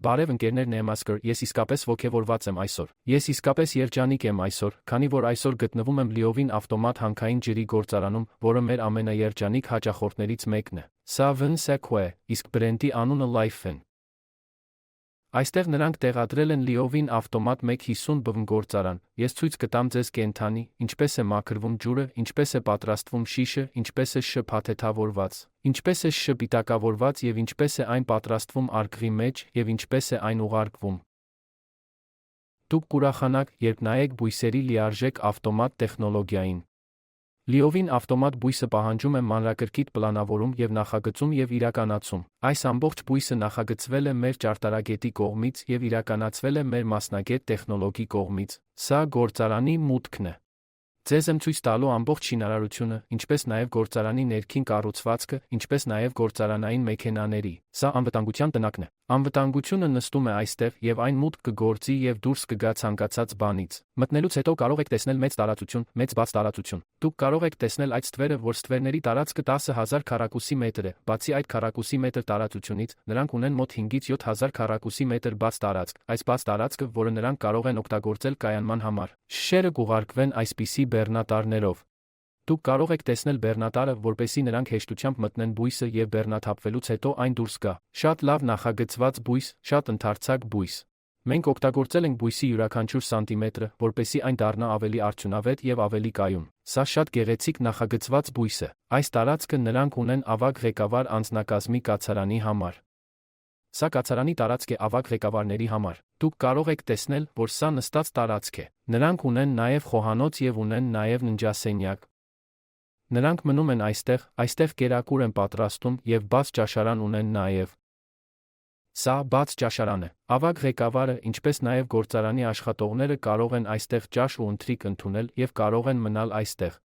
Բարև ընկերներ Nemasker, ես իսկապես ոգևորված եմ այսօր։ Ես իսկապես երջանիկ եմ այսօր, քանի որ այսօր գտնվում եմ լիովին ավտոմատ հանքային ջրի գործարանում, որը մեր ամենաերջանիկ հաճախորդներից մեկն է։ Սա VNSEQ է, իսկ բրենդի անունը Life-ն։ Այստեղ նրանք տեղադրել են լիովին ավտոմատ 150 բվն գործարան։ Ես ցույց կտամ ձեզ կենդանի, ինչպես է մաքրվում ջուրը, ինչպես է պատրաստվում շիշը, ինչպես է շ փաթեթավորված, ինչպես է շ պիտակավորված եւ ինչպես է այն պատրաստվում արգղի մեջ եւ ինչպես է այն ուղարկվում։ Դուք կուրախանաք, երբ նայեք բույսերի լիարժեք ավտոմատ տեխնոլոգիային։ Լիովին ավտոմատ բույսը պահանջում է մանրակրկիտ պլանավորում եւ նախագծում եւ իրականացում։ Այս ամբողջ բույսը նախագծվել է մեր ճարտարագետի կողմից եւ իրականացվել է մեր մասնագետ տեխնոլոգի կողմից։ Սա գործարանի մուտքն է։ Ձեզ եմ ցույց տալու ամբողջ շինարարությունը, ինչպես նաև գործարանի ներքին կառուցվածքը, ինչպես նաև գործարանային մեքենաների։ Սա անվտանգության տնակն է։ Անվտանգությունը նստում է այստեղ եւ այն մուտք կգործի եւ դուրս կգա ցանկացած բանից։ Մտնելուց հետո կարող եք տեսնել մեծ տարածություն, մեծ բաց տարածություն։ Դուք կարող եք տեսնել այդ ստվերը, որ ստվերների տարածքը 10,000 քառակուսի մետր է։ Բացի այդ քառակուսի մետր տարածությունից, նրանք ունեն մոտ 5-ից 7,000 քառակուսի մետր բաց տարածք։ Այս բաց տարածքը, որը նրանք կարող են օգտագործել կայանման համար։ Շշերը կուղարկվեն այսպիսի բեռնատարներով։ Դուք կարող եք տեսնել բեռնատարը, որպեսզի նրանք հեշտությամբ մտնեն բույսը եւ բեռնաթափվելուց հետո այն դուրս գա։ Շատ լավ նախագծված բույս, շատ ընդարձակ բույս։ Մենք օգտագործել ենք բույսի յուրաքանչյուր սանտիմետրը, որպեսզի այն դառնա ավելի արդյունավետ եւ ավելի կայուն։ Սա շատ գեղեցիկ նախագծված բույս է։ Այս տարածքը նրանք ունեն ավագ ղեկավար անձնակազմի կացարանի համար։ Սա կացարանի տարածք է ավագ ղեկավարների համար։ Դուք կարող եք տեսնել, որ սա նստած տարածք է։ Նրանք ունեն նաև խոհանոց եւ ունեն նաև ննջասենյակ։ Նրանք մնում են այստեղ կերակուր են պատրաստում եւ բաց ճաշարան ունեն նաև։ Սա բաց ճաշարան է։ Ավագ ղեկավարը, ինչպես նաև գործարանի աշխատողները կարող են այստեղ ճաշ ու ընթրիք ընդունել եւ կարող են մնալ այստեղ։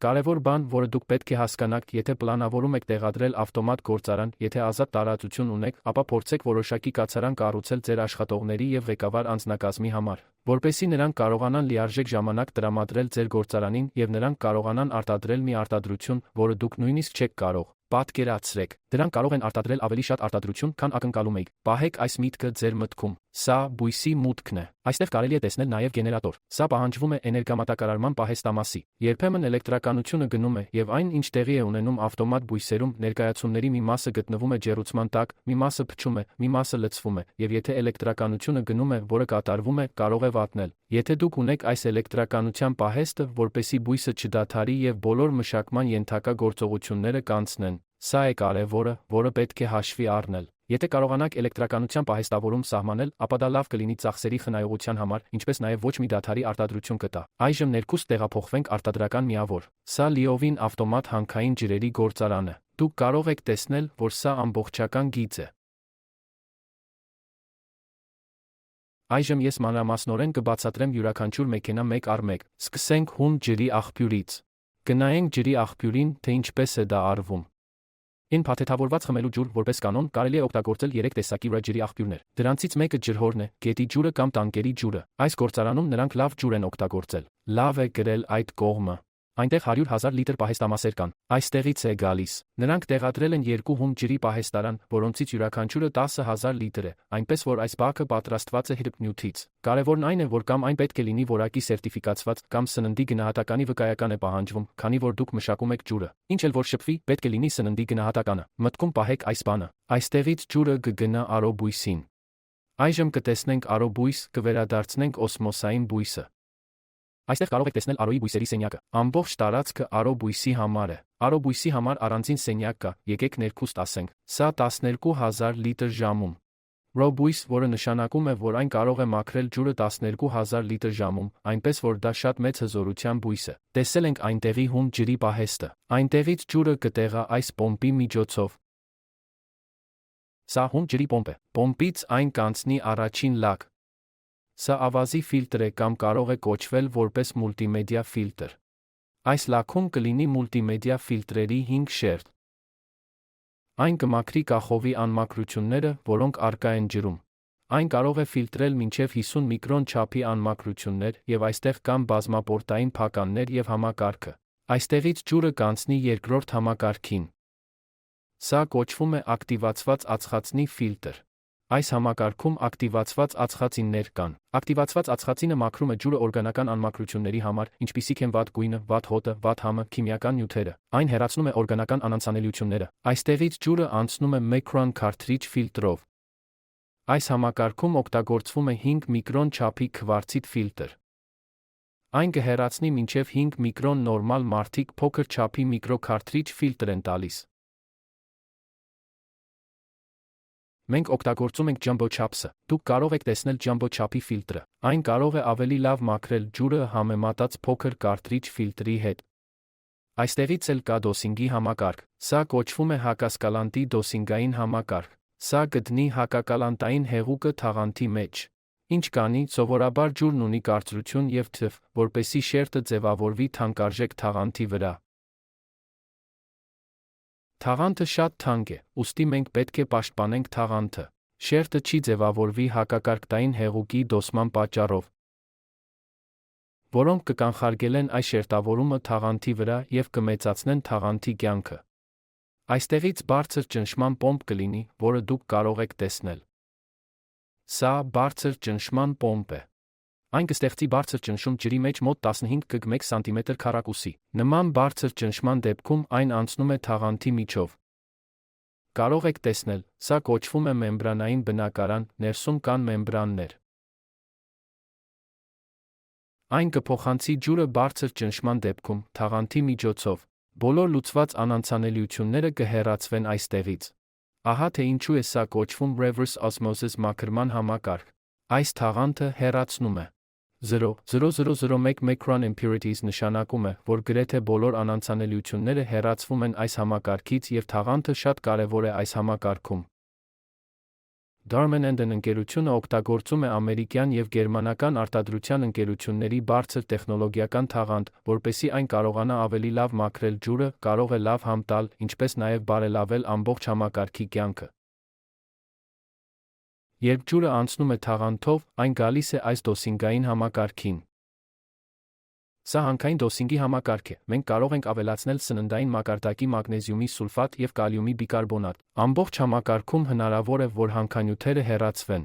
Կարևոր բան, որը դուք պետք է հասկանաք, եթե պլանավորում եք տեղադրել ավտոմատ գործարան, եթե ազատ տարածություն ունեք, ապա փորձեք որոշակի կացարան կառուցել ձեր աշխատողների եւ ղեկավար անձնակազմի համար, որպեսզի նրանք կարողանան լիարժեք ժամանակ տրամադրել ձեր գործարանին եւ նրանք կարողանան արտադրել մի արտադրություն, որը դուք նույնիսկ չեք կարող պատկերացրեք։ Դրանք կարող են արտադրել ավելի շատ արտադրություն, քան ակնկալում եք։ Պահեք այս միտքը ձեր մտքում։ Սա բույսի մուտքն է։ Այստեղ կարելի է տեսնել նաև գեներատոր։ Սա պահանջվում է էներգամատակարարման պահեստամասի։ Երբեմն էլեկտրականությունը գնում է եւ այն, ինչ տեղի է ունենում ավտոմատ բույսերում, ներկայացումների մի մասը գտնվում է ջեռուցման տակ, մի մասը փչում է, մի մասը լցվում է, եւ եթե էլեկտրականությունը գնում է, որը կատարվում է, կարող է վատնել։ Եթե դուք ունեք այս էլեկտրականության պահեստը, որպեսզի բույսը չդադարի եւ բոլոր մշակման ենթակա գործողությունները կանցնեն, սա է կարևորը, որը պետք է հաշվի առնել։ Եթե կարողանաք էլեկտրականության պահեստավորում սահմանել, ապա դա լավ կլինի ծախսերի խնայողության համար, ինչպես նաև ոչ մի դադարի արտադրություն կտա։ Այժմ ներքուստ տեղափոխվենք արտադրական միավոր։ Սա լիովին ավտոմատ հանքային ջրերի գործարանը։ Դուք կարող եք տեսնել, որ սա ամբողջական գիծ է։ Այժմ ես մանրամասնորեն կբացատրեմ յուրաքանչյուր մեքենա մեկ առ մեկ։ Սկսենք հուն ջրի աղբյուրից։ Գնայենք ջրի աղբյուրին, թե ինչպես է դա արվում։ Ին փաթեթավորված խմելու ջուր, որպես կանոն, կարելի է օգտագործել 3 տեսակի վրա ջրի աղբյուրներ։ Դրանցից մեկը ջրհորն է, գետի ջուրը կամ տանկերի ջուրը։ Այս գործարանում նրանք լավ ջուր են օգտագործել։ Լավ է գրել այդ կողմը։ Այնտեղ 100,000 լիտր պահեստամասեր կան։ Այստեղից է գալիս։ Նրանք տեղադրել են 2 հում ջրի պահեստարան, որոնցից յուրաքանչյուրը 10,000 լիտր է, այնպես որ այս բաքը պատրաստված է հրբնյութից։ Կարևորն այն է, որ կամ այն պետք է լինի որակի սերտիֆիկացված, կամ սննդի գնահատականի վկայական է պահանջվում, քանի որ դուք մշակում եք ջուրը։ Ինչ էլ որ շփվի, պետք է լինի սննդի գնահատականը։ Մտքում պահեք այս բանը։ Այստեղից ջուրը կգնա արոբույսին։ Այժմ կտեսնենք արոբույս, կվերադարձնենք օսմոսային բույսը։ Այստեղ կարող եք տեսնել արոյի բույսերի սենյակը։ Ամբողջ տարածքը արոբույսի համար է։ Արոբույսի համար առանձին սենյակ կա, եկեք ներքուստ ասենք։ Սա 12,000 լիտր ժամում։ Ռոբույս, որը նշանակում է, որ այն կարող է մաքրել ջուրը 12,000 լիտր ժամում, այնպես որ դա շատ մեծ հզորության բույս է։ Տեսել ենք այնտեղի հում ջրի պահեստը։ Այնտեղից ջուրը կտեղա այս պոմպի միջոցով։ Սա հում ջրի պոմպ է։ Պոմպից այն կանցնի առաջին լակ։ Սա ավազի ֆիլտր է կամ կարող է կոչվել որպես մուլտիմեդիա ֆիլտր։ Այս լաքում կլինի մուլտիմեդիա ֆիլտրերի 5 շերտ։ Այն կմաքրի կախովի անմաքրությունները, որոնք առկա են ջրում։ Այն կարող է ֆիլտրել մինչև 50 միկրոն չափի անմաքրություններ եւ այստեղ կան բազմապորտային փականներ եւ համակարգը։ Այստեղից ջուրը կանցնի երկրորդ համակարգին։ Սա կոչվում է ակտիվացված ածխածնի ֆիլտր։ Այս համակարգում ակտիվացված ածխածիններ կան։ Ակտիվացված ածխածինը մաքրում է ջուրը օրգանական անմաքրությունների համար, ինչպիսիք են վատ գույնը, վատ հոտը, վատ համը, քիմիական նյութերը։ Այն հեռացնում է օրգանական անանցանելիությունները։ Այստեղից ջուրը անցնում է Micron Cartridge ֆիլտրով։ Այս համակարգում օգտագործվում է 5 միկրոն չափի քվարցիտ ֆիլտր։ Այն կհեռացնի մինչև 5 միկրոն նորմալ մարդիկ փոքր չափի միկրոքարթրիջ ֆիլտր են տալիս։ Մենք օգտագործում ենք ջամբո չափսը։ Դուք կարող եք տեսնել ջամբո չափի ֆիլտրը։ Այն կարող է ավելի լավ մաքրել ջուրը համեմատած փոքր կարտրիջ ֆիլտրի հետ։ Այստեղից էլ կա դոսինգի համակարգ։ Սա կոչվում է հակասկալանտի դոսինգային համակարգ։ Սա կդնի հակակալանտային հեղուկը թաղանթի մեջ։ Ինչ կանի, սովորաբար ջուրն ունի կարծրություն և թվ, որպեսզի շերտը ձևավորվի թանկարժեք թաղանթի վրա։ Թաղանթը շատ թանկ է, ուստի մենք պետք է պաշտպանենք թաղանթը։ Շերտը չի ձևավորվի հակակարգտային հեղուկի դոսման պատճառով, որոնք կկանխարգելեն այս շերտավորումը թաղանթի վրա և կմեծացնեն թաղանթի կյանքը։ Այստեղից բարձր ճնշման պոմպ կլինի, որը դուք կարող եք տեսնել։ Սա բարձր ճնշման պոմպ է։ Այն կստեղծի բարձր ճնշում ջրի մեջ մոտ 15 կգ 1 սանտիմետր քառակուսի։ Նման բարձր ճնշման դեպքում այն անցնում է թաղանթի միջով։ Կարող եք տեսնել, սա կոչվում է մեմբրանային բնակարան, ներսում կան մեմբրաններ։ Այն կփոխանցի ջուրը բարձր ճնշման դեպքում թաղանթի միջոցով։ Բոլոր լուծված անանցանելիությունները կհեռացվեն այստեղից։ Ահա թե ինչու է սա կոչվում reverse osmosis մաքրման համակարգ։ Այս թաղանթը հեռացնում է 0.0001 micron impurities նշանակում է, որ գրեթե բոլոր անանցանելիությունները հեռացվում են այս համակարգից և թաղանթը շատ կարևոր է այս համակարգում։ Darman Enden ընկերությունը օգտագործում է ամերիկյան և գերմանական արտադրության ընկերությունների բարձր տեխնոլոգիական թաղանթ, որպեսզի այն կարողանա ավելի լավ մաքրել ջուրը, կարող է լավ համ տալ, ինչպես նաև բարելավել ամբողջ համակարգի կյանքը։ Երբ ջուրը անցնում է թաղանթով, այն գալիս է այս դոսինգային համակարգին։ Սա հանքային դոսինգի համակարգ է։ Մենք կարող ենք ավելացնել սննդային մակարդակի մագնեզիումի սուլֆատ և կալիումի բիկարբոնատ։ Ամբողջ համակարգում հնարավոր է, որ հանքանյութերը հեռացվեն։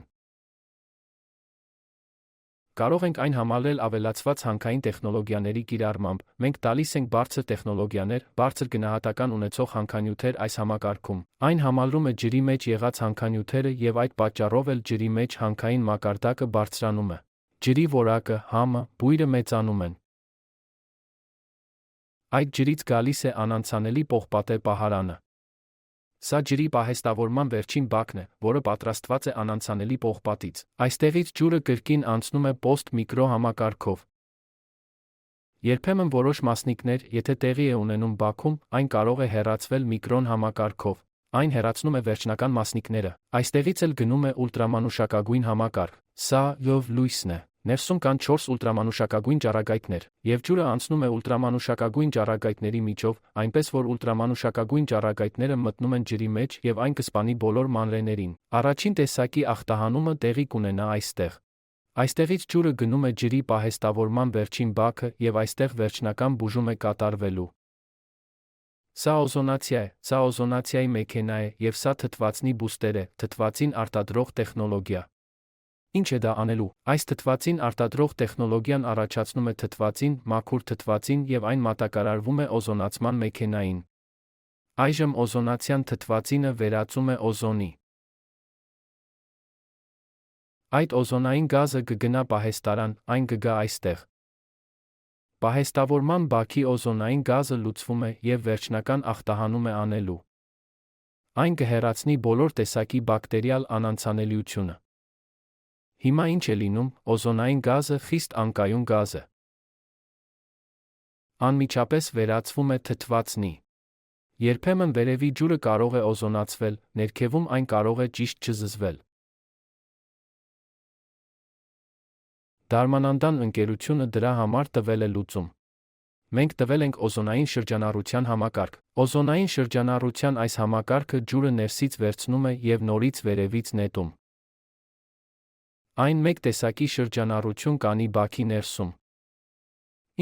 Կարող ենք այն համալրել ավելացված հանքային տեխնոլոգիաների կիրառմամբ։ Մենք տալիս ենք բարձր տեխնոլոգիաներ, բարձր գնահատական ունեցող հանքանյութեր այս համակարգում։ Այն համալրում է ջրի մեջ եղած հանքանյութերը և այդ պատճառով էլ ջրի մեջ հանքային մակարդակը բարձրանում է։ Ջրի որակը, համը, բույրը մեծանում են։ Այդ ջրից գալիս է անանցանելի պողպատե պահարանը։ Սա ջրի պահեստավորման վերջին բակն է, որը պատրաստված է անանցանելի պողպատից։ Այստեղից ջուրը կրկին անցնում է պոստ-միկրո համակարգով։ Երբեմն որոշ մասնիկներ, եթե տեղի է ունենում բաքում, այն կարող է հեռացվել միկրոն համակարգով։ Այն հեռացնում է վերջնական մասնիկները։ Այստեղից էլ գնում է ուլտրամանուշակագույն համակարգ։ Սա յով լույսն է։ Ներսում կան 4 ուլտրամանուշակագույն ճառագայթներ, և ջուրը անցնում է ուլտրամանուշակագույն ճառագայթների միջով, այնպես որ ուլտրամանուշակագույն ճառագայթները մտնում են ջրի մեջ և այն կսպանի բոլոր մանրէներին։ Առաջին տեսակի ախտահանումը տեղի կունենա այստեղ։ Այստեղից ջուրը գնում է ջրի պահեստավորման վերջին բաքը և այստեղ վերջնական բուժում է կատարվելու։ Սա օզոնացիա է, սա օզոնացիայի մեքենա է և սա թթվածնի բուստեր է, թթվածին արտադրող տեխնոլոգիա։ Ինչ է դա անելու։ Այս թթվածին արտադրող տեխնոլոգիան առաջացնում է թթվածին, մաքուր թթվածին և այն մատակարարվում է օզոնացման մեքենային։ Այժմ օզոնացիան թթվածինը վերածում է օզոնի։ Այդ օզոնային գազը կգնա պահեստարան, այն կգա այստեղ։ Պահեստավորման բաքի օզոնային գազը լուծվում է և վերջնական ախտահանում է անելու։ Այն կհեռացնի բոլոր տեսակի բակտերիալ անանցանելիությունը։ Հիմա ինչ է լինում, օզոնային գազը խիստ անկայուն գազ է։ Անմիջապես վերածվում է թթվածնի։ Երբեմն վերևի ջուրը կարող է օզոնացվել, ներքևում այն կարող է ճիշտ չզզվել։ Դարմանանդան ընկերությունը դրա համար տվել է լուծում։ Մենք տվել ենք օզոնային շրջանառության համակարգ։ Օզոնային շրջանառության այս համակարգը ջուրը ներսից վերցնում է և նորից վերևից նետում։ Այն մեկ տեսակի շրջանառություն կանի բաքի ներսում։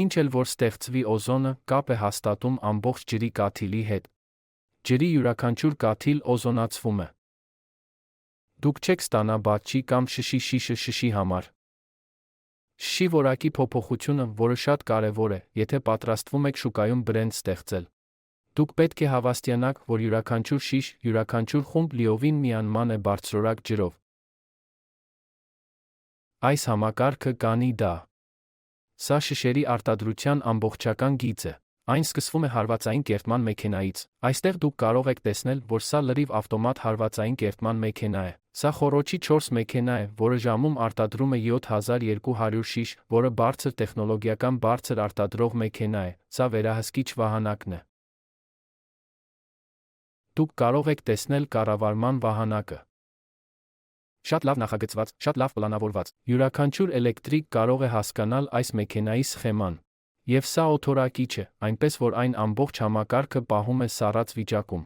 Ինչ էլ որ ստեղծվի օզոնը, կապ է հաստատում ամբողջ ջրի կաթիլի հետ։ Ջրի յուրաքանչյուր կաթիլ օզոնացվում է։ Դուք չեք ստանա բաճի կամ շշի շիշը շշի համար։ Շշի որակի փոփոխությունը, որը շատ կարևոր է, եթե պատրաստվում եք շուկայում բրենդ ստեղծել։ Դուք պետք է հավաստիանաք, որ յուրաքանչյուր շիշ, յուրաքանչյուր խումբ լիովին միանման է բարձրորակ ջրով։ Այս համակարգը կանի դա։ Սա շշերի արտադրության ամբողջական գիծ է։ Այն սկսվում է հարվածային կերտման մեքենայից։ Այստեղ դուք կարող եք տեսնել, որ սա լրիվ ավտոմատ հարվածային կերտման մեքենա է։ Սա խոռոչի 4 մեքենա է, որը ժամում արտադրում է 7200 շիշ, որը բարձր տեխնոլոգիական բարձր արտադրող մեքենա է։ Սա վերահսկիչ վահանակն է։ Դուք կարող եք տեսնել կառավարման վահանակը։ Շատ լավ նախագծված, շատ լավ պլանավորված։ Յուրաքանչյուր էլեկտրիկ կարող է հասկանալ այս մեքենայի սխեման։ Եվ սա օթորակիչ է, այնպես որ այն ամբողջ համակարգը պահում է սառած վիճակում։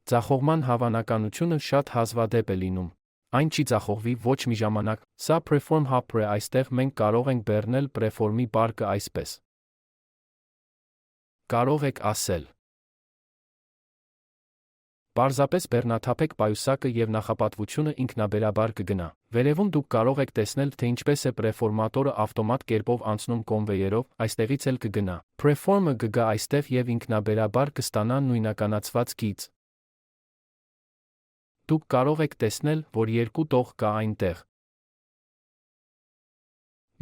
Ձախողման հավանականությունը շատ հազվադեպ է լինում։ Այն չի ձախողվի ոչ մի ժամանակ։ Սա Preform Hub է, այստեղ մենք կարող ենք բեռնել Preform-ի պարկը այսպես։ Կարող եք ասել. Պարզապես բեռնաթափեք պայուսակը եւ նախապատվությունը ինքնաբերաբար կգնա։ Վերևում դուք կարող եք տեսնել, թե ինչպես է պրեֆորմատորը ավտոմատ կերպով անցնում կոնվեյերով, այստեղից էլ կգնա։ Preform-ը կգա այստեղ եւ ինքնաբերաբար կստանա նույնականացված գիծ։ Դուք կարող եք տեսնել, որ երկու տող կա այնտեղ։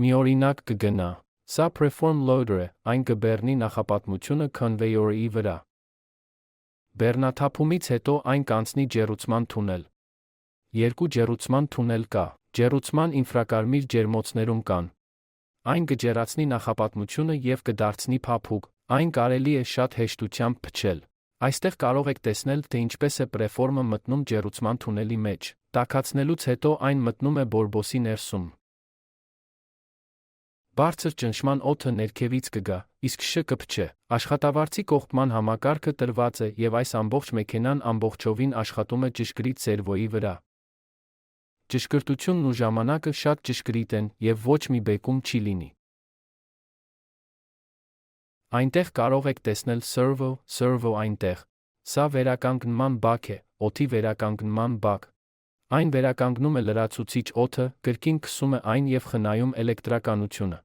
Միօրինակ կգնա։ Սա Preform Loader է, այն կբեռնի նախապատմությունը conveyor-ի վրա։ Բեռնաթափումից հետո այն կանցնի ջեռուցման թունել։ Երկու ջեռուցման թունել կա։ Ջեռուցման ինֆրակարմիր ջերմոցներում կան։ Այն կջեռացնի նախապատմությունը եւ կդարձնի փափուկ։ Այն կարելի է շատ հեշտությամբ փչել։ Այստեղ կարող եք տեսնել, թե ինչպես է Preform-ը մտնում ջեռուցման թունելի մեջ։ Տաքացնելուց հետո այն մտնում է բորբոսի ներսում։ Բարձր ճնշման օդը ներքևից կգա, իսկ շ կփչե։ Աշխատավարձի կողպման համակարգը տրված է եւ այս ամբողջ մեքենան ամբողջովին աշխատում է ճշգրիտ սերվոյի վրա։ Ճշգրտությունն ու ժամանակը շատ ճշգրիտ են եւ ոչ մի բեկում չի լինի։ Այնտեղ կարող եք տեսնել servo այնտեղ։ Սա վերականգնման բակ է, օդի վերականգնման բակ։ Այն վերականգնում է լրացուցիչ օդը, կրկին քսում է այն եւ խնայում էլեկտրականությունը։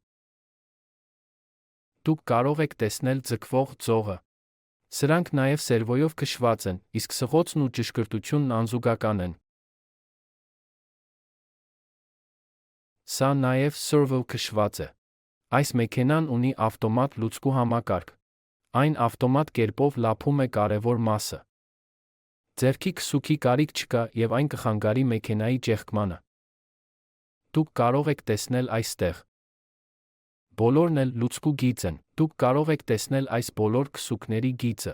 Դուք կարող եք տեսնել ձգվող ձողը։ Սրանք նաեւ սերվոյով քշված են, իսկ սղոցն ու ճշգրտությունն անզուգական են։ Սա նաեւ servo քշված է։ Այս մեքենան ունի ավտոմատ լուծկու համակարգ։ Այն ավտոմատ կերպով լափում է կարևոր մասը։ Ձեռքի քսուքի կարիք չկա եւ այն կխանգարի մեքենայի ճեղքմանը։ Դուք կարող եք տեսնել այստեղ։ Բոլորն էլ լուծկու գիծ են։ Դուք կարող եք տեսնել այս բոլոր քսուքների գիծը։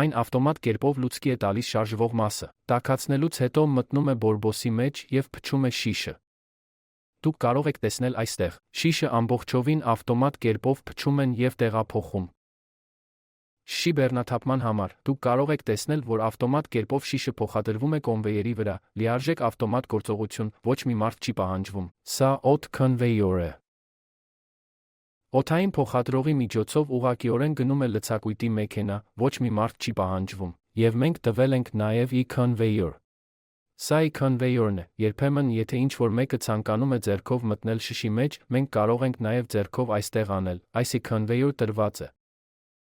Այն ավտոմատ կերպով լուծկի է տալիս շարժվող մասը։ Տաքացնելուց հետո մտնում է բորբոսի մեջ եւ փչում է շիշը։ Դուք կարող եք տեսնել այստեղ։ Շիշը ամբողջովին ավտոմատ կերպով փչում են եւ տեղափոխում։ Շշի բեռնաթափման համար դուք կարող եք տեսնել, որ ավտոմատ կերպով շիշը փոխադրվում է կոնվեյերի վրա, լիարժեք ավտոմատ գործողություն, ոչ մի մարդ չի պահանջվում։ Սա օդ conveyor է։ Օդային փոխադրողի միջոցով ուղղակիորեն գնում է լցակույտի մեքենա, ոչ մի մարդ չի պահանջվում, եւ մենք տվել ենք նաեւ e-conveyor։ Սա e-conveyor-ն է, երբեմն եթե ինչ-որ մեկը ցանկանում է ձեռքով մտնել շշի մեջ, մենք կարող ենք նաեւ ձեռքով այստեղ անել, այս e-conveyor տրված է։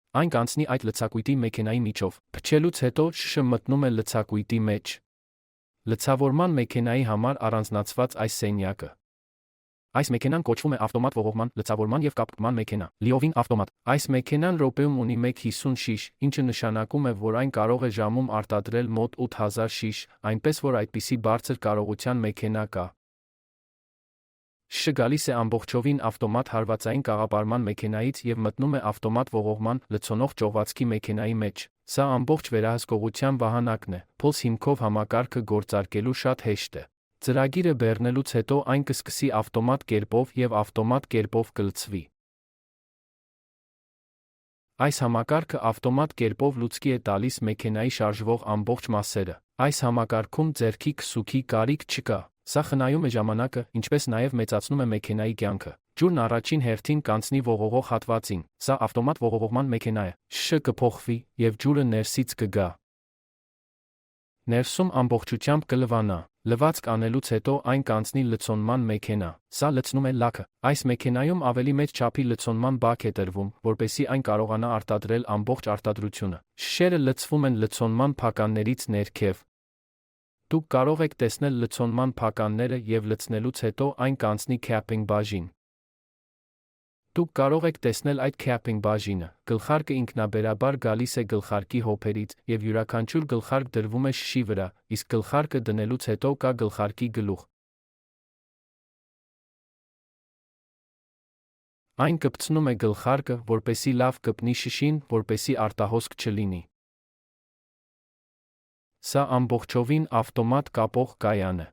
Այն կանցնի այդ լցակույտի մեքենայի միջով, փչելուց հետո շշը մտնում է լցակույտի մեջ։ Լցավորման մեքենայի համար առանձնացված այս սենյակը։ Այս մեքենան կոչվում է ավտոմատ ողողման, լցավորման եւ կապկման մեքենա, լիովին ավտոմատ։ Այս մեքենան րոպեում ունի 1.50 շիշ, ինչը նշանակում է, որ այն կարող է ժամում արտադրել մոտ 8000 շիշ, այնպես որ այդպիսի բարձր կարողության մեքենա կա։ Շշը գալիս է ամբողջովին ավտոմատ հարվածային կաղապարման մեքենայից եւ մտնում է ավտոմատ ողողման, լցոնող ճողվածքի մեքենայի մեջ։ Սա ամբողջ վերահսկողության վահանակն է, փոս հիմքով համակարգը գործարկելու շատ հեշտ է։ Ծրագիրը բեռնելուց հետո այն կսկսի ավտոմատ կերպով եւ ավտոմատ կերպով կլցվի։ Այս համակարգը ավտոմատ կերպով լուծկի է տալիս մեքենայի շարժվող ամբողջ մասերը։ Այս համակարգում ձեռքի քսուքի կարիք չկա։ Սա խնայում է ժամանակը, ինչպես նաեւ մեծացնում է մեքենայի կյանքը։ Ջուրն առաջին հերթին կանցնի ողողող հատվածին։ Սա ավտոմատ ողողման մեքենա է։ Շշը կփոխվի եւ ջուրը ներսից կգա։ Ներսում ամբողջությամբ կլվանա, լվացք անելուց հետո այն կանցնի լցոնման մեքենա, սա լցնում է լաքը, այս մեքենայում ավելի մեծ չափի լցոնման բակ է տրվում, որպեսզի այն կարողանա արտադրել ամբողջ արտադրությունը, շշերը լցվում են լցոնման փականներից ներքև։ Դուք կարող եք տեսնել լցոնման փականները և լցնելուց հետո այն կանցնի քեփինգ բաժին։ Դուք կարող եք տեսնել այդ քեփինգ բաժինը, գլխարկը ինքնաբերաբար գալիս է գլխարկի հոփերից, և յուրաքանչյուր գլխարկ դրվում է շշի վրա, իսկ գլխարկը դնելուց հետո կա գլխարկի գլուխ։ Այն կպցնում է գլխարկը, որպեսզի լավ կպնի շշին, որպեսզի արտահոսք չլինի։ Սա ամբողջովին ավտոմատ կապող կայան է։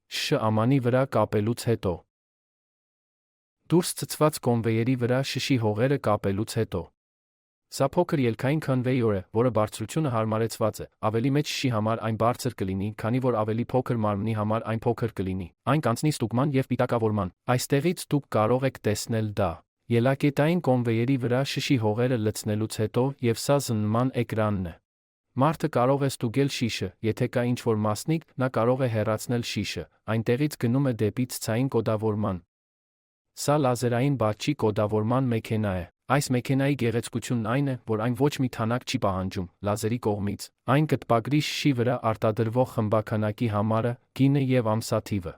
Շշը ամանի վրա կապելուց հետո։ Դուրս ցցված կոնվեյերի վրա շշի հողերը կապելուց հետո։ Սա փոքր ելքային քոնվեյոր է, որը բարձրությունը հարմարեցված է, ավելի մեծ շշի համար այն բարձր կլինի, քանի որ ավելի փոքր մարմնի համար այն փոքր կլինի։ Այն կանցնի ստուգման և պիտակավորման։ Այստեղից դուք կարող եք տեսնել դա։ Ելակետային կոնվեյերի վրա շշի հողերը լցնելուց հետո, և սա զննման էկրանն է։ Մարդը կարող է ստուգել շիշը, եթե կա ինչ-որ մասնիկ, նա կարող է հեռացնել շիշը, այնտեղից գնում է դեպի ցցային կոդավորման։ Սա լազերային բաճի կոդավորման մեքենա է։ Այս մեքենայի գեղեցկությունն այն է, որ այն ոչ մի թանակ չի պահանջում, լազերի կողմից։ Այն կտպագրի շշի վրա արտադրվող խմբաքանակի համարը, գինը և ամսաթիվը։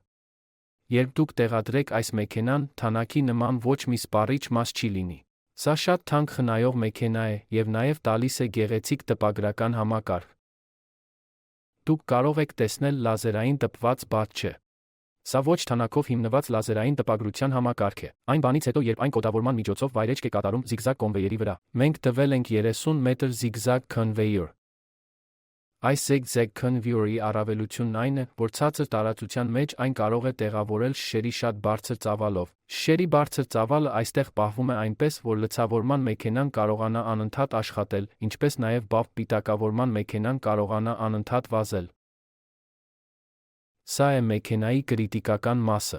Երբ դուք տեղադրեք այս մեքենան, թանաքի նման ոչ մի սպառիչ մաս չի լինի։ Սա շատ թանկ խնայող մեքենա է և նաև տալիս է գեղեցիկ տպագրական համակարգ։ Դուք կարող եք տեսնել լազերային տպված բաճը։ Սա ոչ թանաքով հիմնված լազերային տպագրության համակարգ է։ Այն բանից հետո, երբ այն կոդավորման միջոցով վայրէջք է կատարում զիգզագ կոնվեյերի վրա, մենք տվել ենք 30 մետր զիգզագ քոնվեյոր։ Այս զիգզագ քոնվեյորի առավելությունն այն է, որ ցածր տարածության մեջ այն կարող է տեղավորել շշերի շատ բարձր ծավալով։ Շշերի բարձր ծավալը այստեղ պահվում է այնպես, որ լցավորման մեքենան կարողանա անընդհատ աշխատել, ինչպես նաև բաֆ պիտակավորման մեքենան կարողանա անընդհատ վազել։ Սա է մեքենայի կրիտիկական մասը։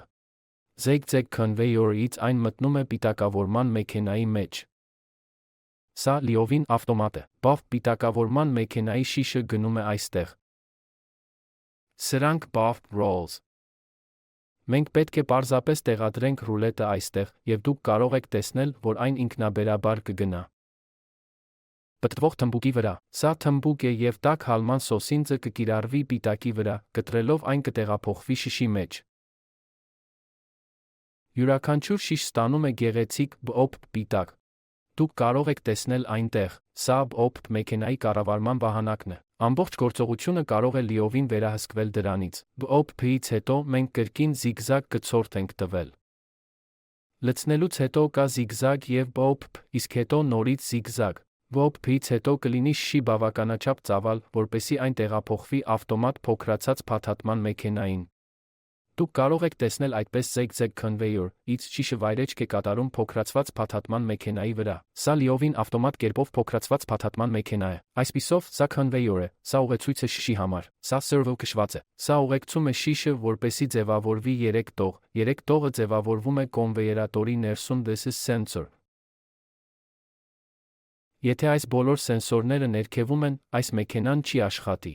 Զիգզագ քոնվեյորից այն մտնում է պիտակավորման մեքենայի մեջ։ Սա լիովին ավտոմատ է։ Բաֆ պիտակավորման մեքենայի շիշը գնում է այստեղ։ Սրանք բաֆ rolls։ Մենք պետք է պարզապես տեղադրենք ռուլետը այստեղ, և դուք կարող եք տեսնել, որ այն ինքնաբերաբար կգնա։ Պտտվող թմբուկի վրա։ Սա թմբուկ է և տաք հալման սոսինձը կկիրառվի պիտակի վրա, կտրելով այն կտեղափոխվի շշի մեջ։ Յուրաքանչյուր շիշ ստանում է գեղեցիկ բոփ պիտակ։ Դուք կարող եք տեսնել այնտեղ։ Սա բոփ մեքենայի կառավարման վահանակն է։ Ամբողջ գործողությունը կարող է լիովին վերահսկվել դրանից։ Բոփ-ից հետո մենք կրկին զիգզագ կցորդ ենք տվել։ Լցնելուց հետո կա զիգզագ և բոփ, իսկ հետո նորից զիգզագ։ Բոփ-ից հետո կլինի շշի բավականաչափ ծավալ, որպեսզի այն տեղափոխվի ավտոմատ փոքրացած փաթաթման մեքենային։ Դուք կարող եք տեսնել այդպես զիգզագ քոնվեյոր-ից շիշը վայրէջք է կատարում փոքրացված փաթաթման մեքենայի վրա։ Սա լիովին ավտոմատ կերպով փոքրացված փաթաթման մեքենա է։ Այսպիսով, սա քոնվեյոր է, սա ուղեցույց է շշի համար, սա սերվո քշված է։ Սա ուղեկցում է շիշը, որպեսզի ձևավորվի 3 տող։ 3 տողը ձևավորվում է կոնվեյերատորի ներսում this is sensor։ Եթե այս բոլոր սենսորները ներքևում են, այս մեքենան չի աշխատի։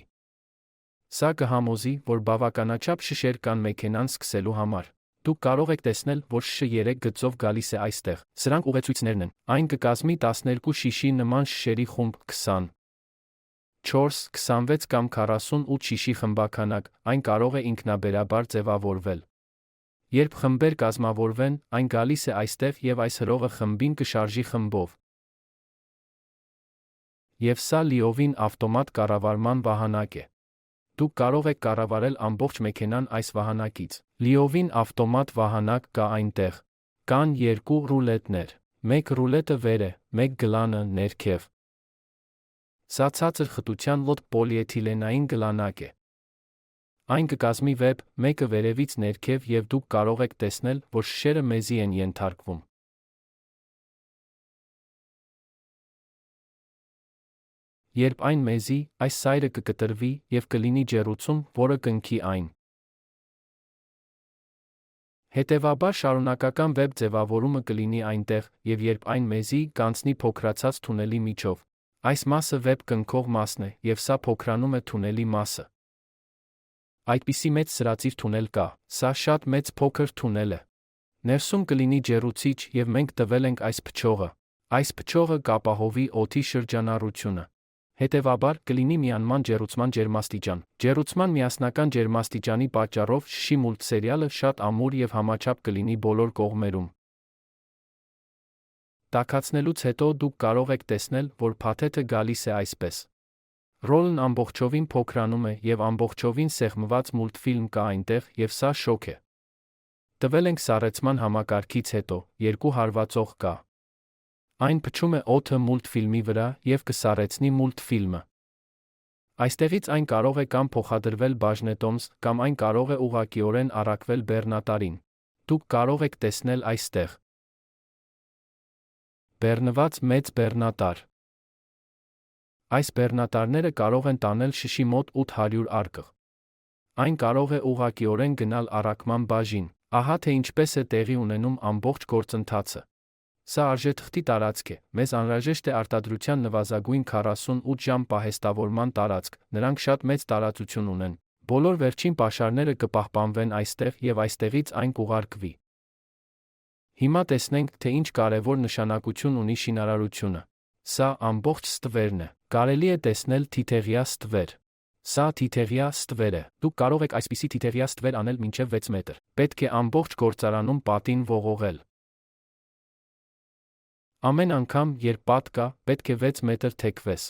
Սա կհամոզի, որ բավականաչափ շշեր կան մեքենան սկսելու համար։ Դուք կարող եք տեսնել, որ շշը 3 գծով գալիս է այստեղ։ Սրանք ուղեցույցներն են։ Այն կկազմի 12 շիշի նման շշերի խումբ 20, 4, 26 կամ 48 շիշի խմբաքանակ, այն կարող է ինքնաբերաբար ձևավորվել։ Երբ խմբեր կազմավորվեն, այն գալիս է այստեղ և այս հրողը խմբին կշարժի խմբով։ Եվ սա լիովին ավտոմատ կառավարման վահանակ է։ Դուք կարող եք կառավարել ամբողջ մեքենան այս վահանակից։ Լիովին ավտոմատ վահանակ կա այնտեղ։ Կան 2 ռուլետներ։ Մեկ ռուլետը վեր է, մեկ գլանը ներքև։ Սա ցածր խտության լոտ պոլիէթիլենային գլանակ է։ Այն կկազմի վեպ, մեկը վերևից ներքև և դուք կարող եք տեսնել, որ շշերը մեզի են ենթարկվում։ Երբ այն մեզի, այս սայրը կկտրվի և կլինի ջեռուցում, որը կնքի այն։ Հետևաբար շարունակական վեպ ձևավորումը կլինի այնտեղ, և երբ այն մեզի, կանցնի փոքրացած թունելի միջով։ Այս մասը վեպ կնքող մասն է, և սա փոքրանում է թունելի մասը։ Այդպիսի մեծ սրածիր թունել կա, սա շատ մեծ փոքր թունել է։ Ներսում կլինի ջեռուցիչ և մենք տվել ենք այս փչողը։ Այս փչողը կապահովի օդի շրջանառությունը։ Հետևաբար, կլինի միանման ջեռուցման ջերմաստիճան։ Ջեռուցման միասնական ջերմաստիճանի պատճառով շշի մուլտսերիալը շատ ամուր և համաչափ կլինի բոլոր կողմերում։ Տաքացնելուց հետո դուք կարող եք տեսնել, որ փաթեթը գալիս է այսպես։ Ռոլն ամբողջովին փոքրանում է և ամբողջովին սեղմված մուլտֆիլմ կա այնտեղ և սա շոկ է։ Տվել ենք սառեցման համակարգից հետո, երկու հարվածող կա։ Այն փչում է օդը մուլտֆիլմի վրա և կսառեցնի մուլտֆիլմը։ Այստեղից այն կարող է կամ փոխադրվել բաժնետոմս, կամ այն կարող է ուղղակիորեն առաքվել բեռնատարին։ Դուք կարող եք տեսնել այստեղ։ Բեռնված մեծ բեռնատար։ Այս բեռնատարները կարող են տանել շշի մոտ 800 արկղ։ Այն կարող է ուղղակիորեն գնալ առաքման բաժին։ Ահա թե ինչպես է տեղի ունենում ամբողջ գործընթացը։ Սա արժեթղթի տարածք է, մեզ անհրաժեշտ է արտադրության նվազագույն 48 ժամ պահեստավորման տարածք, նրանք շատ մեծ տարածություն ունեն։ Բոլոր վերջին պաշարները կպահպանվեն այստեղ և այստեղից այն կուղարկվի։ Հիմա տեսնենք, թե ինչ կարևոր նշանակություն ունի շինարարությունը։ Սա ամբողջ ստվերն է։ Կարելի է տեսնել թիթեղյա ստվեր։ Սա թիթեղյա ստվեր է։ Դուք կարող եք այսպիսի թիթեղյա ստվեր անել մինչև 6 մետր։ Պետք է ամբողջ գործարանում պատին ողողել։ Ամեն անգամ, երբ պատ կա, պետք է 6 մետր թեքվես։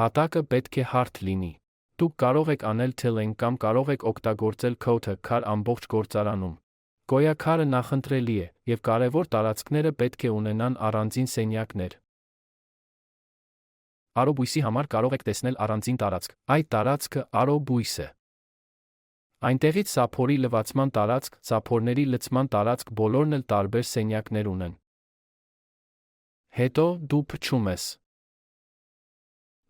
Հատակը պետք է հարթ լինի։ Դուք կարող եք անել թելեն կամ կարող եք օգտագործել քոթը քար ամբողջ գործարանում։ Գոյաքարը նախընտրելի է, և կարևոր տարածքները պետք է ունենան առանձին սենյակներ։ Արո բույսի համար կարող եք տեսնել առանձին տարածք։ Այդ տարածքը արո բույս է։ Այնտեղից սափորի լվացման տարածք, սափորների լցման տարածք բոլորն էլ տարբեր սենյակներ ունեն։ Հետո դու փչում ես։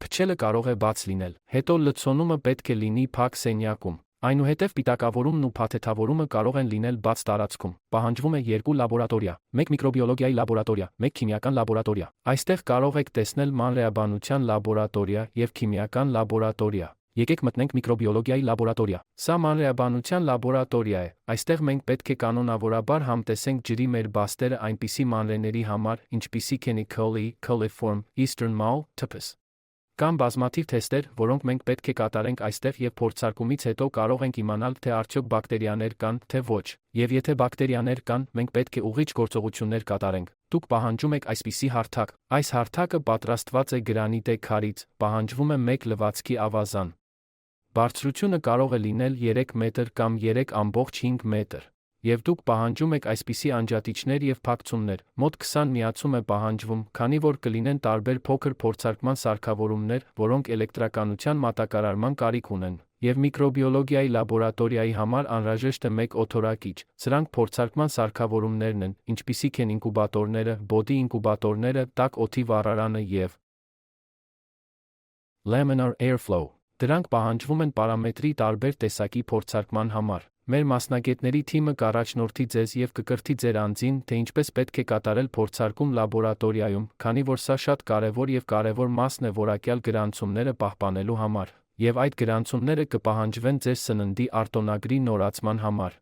Փչելը կարող է բաց լինել։ Հետո լցոնումը պետք է լինի փակ սենյակում։ Այնուհետև պիտակավորումն ու փաթեթավորումը կարող են լինել բաց տարածքում։ Պահանջվում է 2 լաբորատորիա, 1 միկրոբիոլոգիայի լաբորատորիա, 1 քիմիական լաբորատորիա։ Այստեղ կարող եք տեսնել մանրէաբանության լաբորատորիա և քիմիական լաբորատորիա։ Եկեք մտնենք միկրոբիոլոգիայի լաբորատորիա։ Սա մանրէաբանության լաբորատորիա է։ Այստեղ մենք պետք է կանոնավորաբար համտեսենք ջրի մեր բաստերը այնպիսի մանրէների համար, ինչպիսիք են E. coli, coliform, Eastern Mole, TPS։ Կան բազմաթիվ թեստեր, որոնք մենք պետք է կատարենք այստեղ և փորձարկումից հետո կարող ենք իմանալ, թե արդյոք բակտերիաներ կան, թե ոչ, և եթե բակտերիաներ կան, մենք պետք է ուղղիչ գործողություններ կատարենք։ Դուք պահանջում եք այսպիսի հարթակ։ Այս հարթակը պատրաստված է գրանիտե քարից, պահանջվում է 1 լվացքի ավազան։ Բարձրությունը կարող է լինել 3 մետր կամ 3,5 մետր։ Եվ դուք պահանջում եք այսպիսի անջատիչներ և փակցումներ, մոտ 20 միացում է պահանջվում, քանի որ կլինեն տարբեր փոքր փորձարկման սարքավորումներ, որոնք էլեկտրականության մատակարարման կարիք ունեն, և միկրոբիոլոգիայի լաբորատորիայի համար անհրաժեշտ է 1 օդորակիչ։ Սրանք փորձարկման սարքավորումներն են, ինչպիսիք են ինկուբատորները, բոդի ինկուբատորները, տաք օդի վառարանը և Laminar airflow։ Դրանք պահանջվում են պարամետրի տարբեր տեսակի փորձարկման համար։ Մեր մասնագետների թիմը կառաջնորդի ձեզ և կկրթի ձեր անձին, թե ինչպես պետք է կատարել փորձարկում լաբորատորիայում, քանի որ սա շատ կարևոր մասն է որակյալ գրանցումները պահպանելու համար, և այդ գրանցումները կպահանջվեն ձեր սննդի արտոնագրի նորացման համար։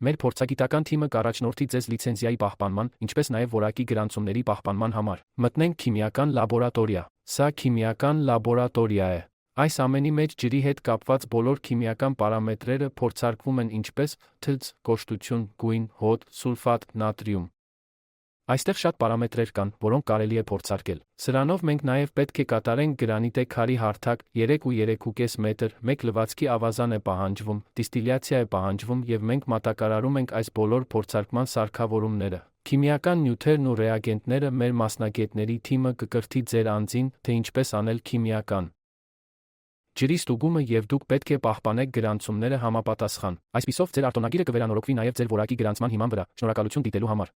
Մեր փորձագիտական թիմը կառաջնորդի ձեզ լիցենզիայի պահպանման, ինչպես նաև որակի գրանցումների պահպանման համար։ Մտնենք քիմիական լաբորատորիա։ Սա քիմիական լաբորատորիա է։ Այս ամենի մեջ ջրի հետ կապված բոլոր քիմիական պարամետրերը փորձարկվում են ինչպես թթ, կոշտություն, գույն, հոտ, սուլֆատ, նատրիում։ Այստեղ շատ պարամետրեր կան, որոնք կարելի է փորձարկել։ Սրանով մենք նաև պետք է կատարենք գրանիտե քարի հարթակ, 3,5 մետր, 1 լվացքի ավազան է պահանջվում, դիստիլյացիա է պահանջվում և մենք մատակարարում ենք այս բոլոր փորձարկման սարքավորումները։ Քիմիական նյութերն ու ռեագենտները մեր մասնագետների թիմը կկրթի ձեր անձին, թե ինչպես անել քիմիական ջրի ստուգումը և դուք պետք է պահպանեք գրանցումները համապատասխան։ Այսպիսով ձեր արտոնագիրը կվերանորոգվի նաև ձեր որակի գրանցման հիման վրա։ Շնորհակալություն դիտելու համար։